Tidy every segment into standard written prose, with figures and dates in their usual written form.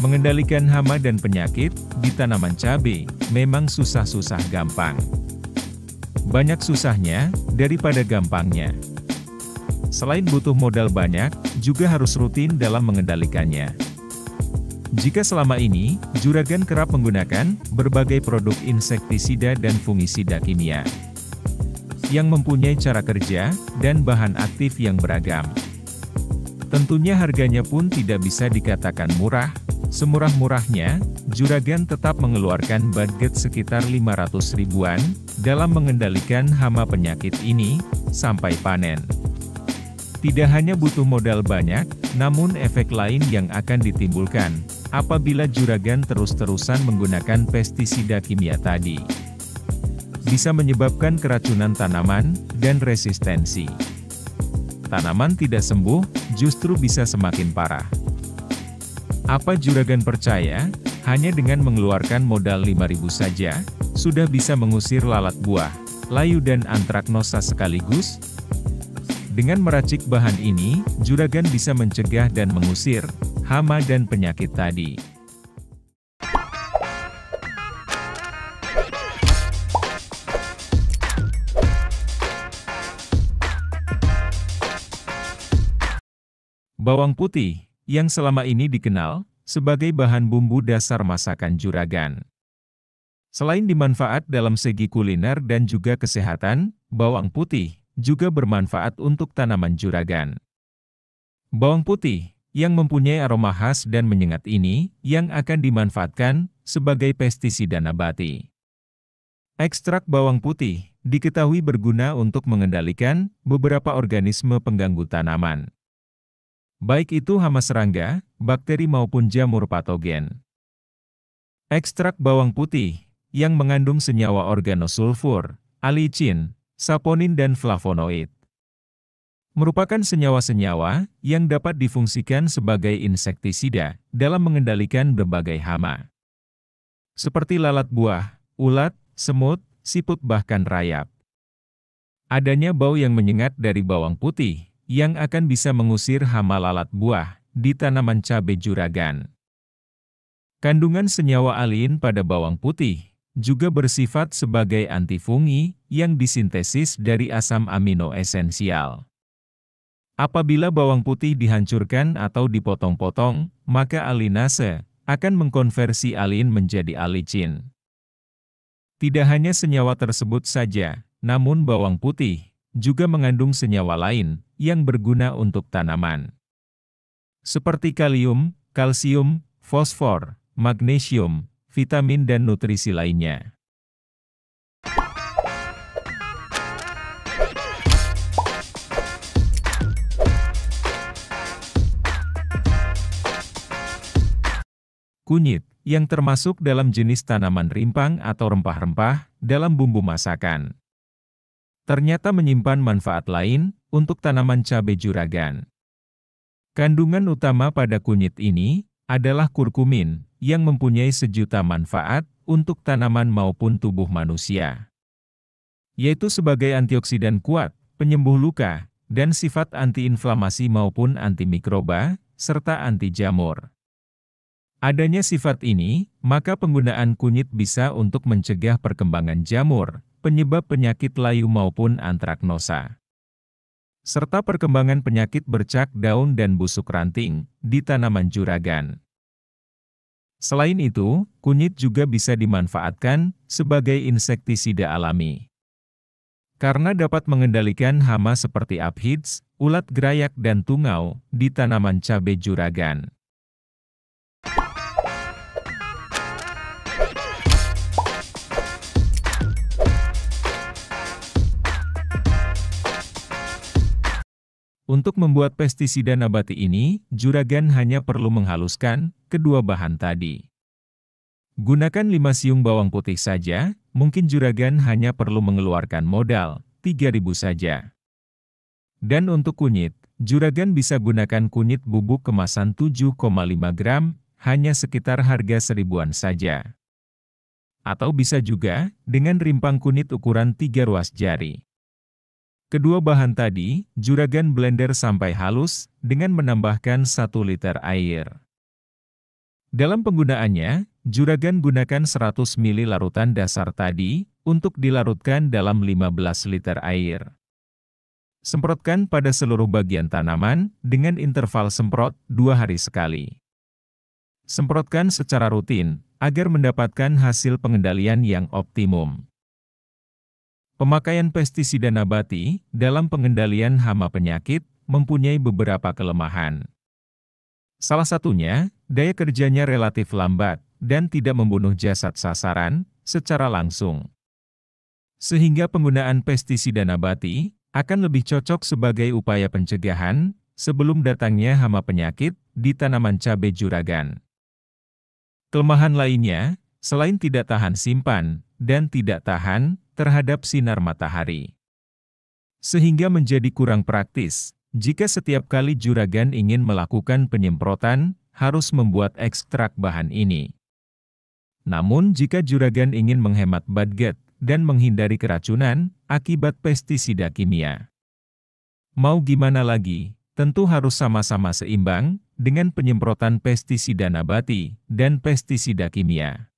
Mengendalikan hama dan penyakit di tanaman cabai memang susah-susah gampang. Banyak susahnya daripada gampangnya. Selain butuh modal banyak, juga harus rutin dalam mengendalikannya. Jika selama ini, Juragan kerap menggunakan berbagai produk insektisida dan fungisida kimia yang mempunyai cara kerja dan bahan aktif yang beragam. Tentunya harganya pun tidak bisa dikatakan murah. Semurah-murahnya, Juragan tetap mengeluarkan budget sekitar 500 ribuan dalam mengendalikan hama penyakit ini sampai panen. Tidak hanya butuh modal banyak, namun efek lain yang akan ditimbulkan apabila Juragan terus-terusan menggunakan pestisida kimia tadi. Bisa menyebabkan keracunan tanaman dan resistensi. Tanaman tidak sembuh, justru bisa semakin parah. Apa Juragan percaya, hanya dengan mengeluarkan modal 5.000 saja, sudah bisa mengusir lalat buah, layu dan antraknosa sekaligus? Dengan meracik bahan ini, Juragan bisa mencegah dan mengusir hama dan penyakit tadi. Bawang putih, yang selama ini dikenal sebagai bahan bumbu dasar masakan Juragan. Selain dimanfaat dalam segi kuliner dan juga kesehatan, bawang putih juga bermanfaat untuk tanaman Juragan. Bawang putih, yang mempunyai aroma khas dan menyengat ini, yang akan dimanfaatkan sebagai pestisida nabati. Ekstrak bawang putih diketahui berguna untuk mengendalikan beberapa organisme pengganggu tanaman. Baik itu hama serangga, bakteri maupun jamur patogen. Ekstrak bawang putih, yang mengandung senyawa organosulfur, alicin, saponin dan flavonoid, merupakan senyawa-senyawa yang dapat difungsikan sebagai insektisida dalam mengendalikan berbagai hama. Seperti lalat buah, ulat, semut, siput bahkan rayap. Adanya bau yang menyengat dari bawang putih, yang akan bisa mengusir hama lalat buah di tanaman cabai Juragan. Kandungan senyawa alin pada bawang putih juga bersifat sebagai antifungi yang disintesis dari asam amino esensial. Apabila bawang putih dihancurkan atau dipotong-potong, maka alinase akan mengkonversi alin menjadi alicin. Tidak hanya senyawa tersebut saja, namun bawang putih juga mengandung senyawa lain yang berguna untuk tanaman. Seperti kalium, kalsium, fosfor, magnesium, vitamin dan nutrisi lainnya. Kunyit, yang termasuk dalam jenis tanaman rimpang atau rempah-rempah dalam bumbu masakan, ternyata menyimpan manfaat lain untuk tanaman cabai Juragan. Kandungan utama pada kunyit ini adalah kurkumin, yang mempunyai sejuta manfaat untuk tanaman maupun tubuh manusia, yaitu sebagai antioksidan kuat, penyembuh luka, dan sifat antiinflamasi maupun antimikroba, serta anti jamur. Adanya sifat ini, maka penggunaan kunyit bisa untuk mencegah perkembangan jamur, penyebab penyakit layu maupun antraknosa, serta perkembangan penyakit bercak daun dan busuk ranting di tanaman Juragan. Selain itu, kunyit juga bisa dimanfaatkan sebagai insektisida alami, karena dapat mengendalikan hama seperti aphids, ulat gerayak dan tungau di tanaman cabai Juragan. Untuk membuat pestisida nabati ini, Juragan hanya perlu menghaluskan kedua bahan tadi. Gunakan 5 siung bawang putih saja, mungkin Juragan hanya perlu mengeluarkan modal 3.000 saja. Dan untuk kunyit, Juragan bisa gunakan kunyit bubuk kemasan 7,5 gram, hanya sekitar harga 1.000-an saja. Atau bisa juga dengan rimpang kunyit ukuran 3 ruas jari. Kedua bahan tadi, Juragan blender sampai halus dengan menambahkan 1 liter air. Dalam penggunaannya, Juragan gunakan 100 ml larutan dasar tadi untuk dilarutkan dalam 15 liter air. Semprotkan pada seluruh bagian tanaman dengan interval semprot 2 hari sekali. Semprotkan secara rutin agar mendapatkan hasil pengendalian yang optimum. Pemakaian pestisida nabati dalam pengendalian hama penyakit mempunyai beberapa kelemahan. Salah satunya, daya kerjanya relatif lambat dan tidak membunuh jasad sasaran secara langsung. Sehingga penggunaan pestisida nabati akan lebih cocok sebagai upaya pencegahan sebelum datangnya hama penyakit di tanaman cabai juragan. Kelemahan lainnya, selain tidak tahan simpan dan tidak tahan terhadap sinar matahari, sehingga menjadi kurang praktis jika setiap kali juragan ingin melakukan penyemprotan harus membuat ekstrak bahan ini. Namun jika juragan ingin menghemat budget dan menghindari keracunan akibat pestisida kimia, mau gimana lagi, tentu harus sama-sama seimbang dengan penyemprotan pestisida nabati dan pestisida kimia.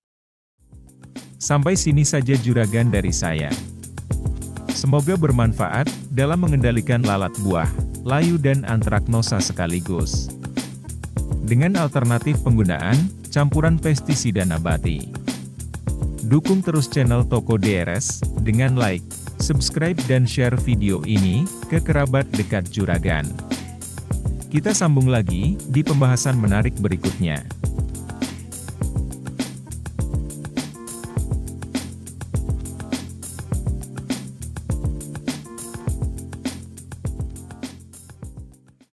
Sampai sini saja juragan dari saya. Semoga bermanfaat dalam mengendalikan lalat buah, layu dan antraknosa sekaligus. Dengan alternatif penggunaan campuran pestisida nabati. Dukung terus channel Toko DRS dengan like, subscribe dan share video ini ke kerabat dekat juragan. Kita sambung lagi di pembahasan menarik berikutnya.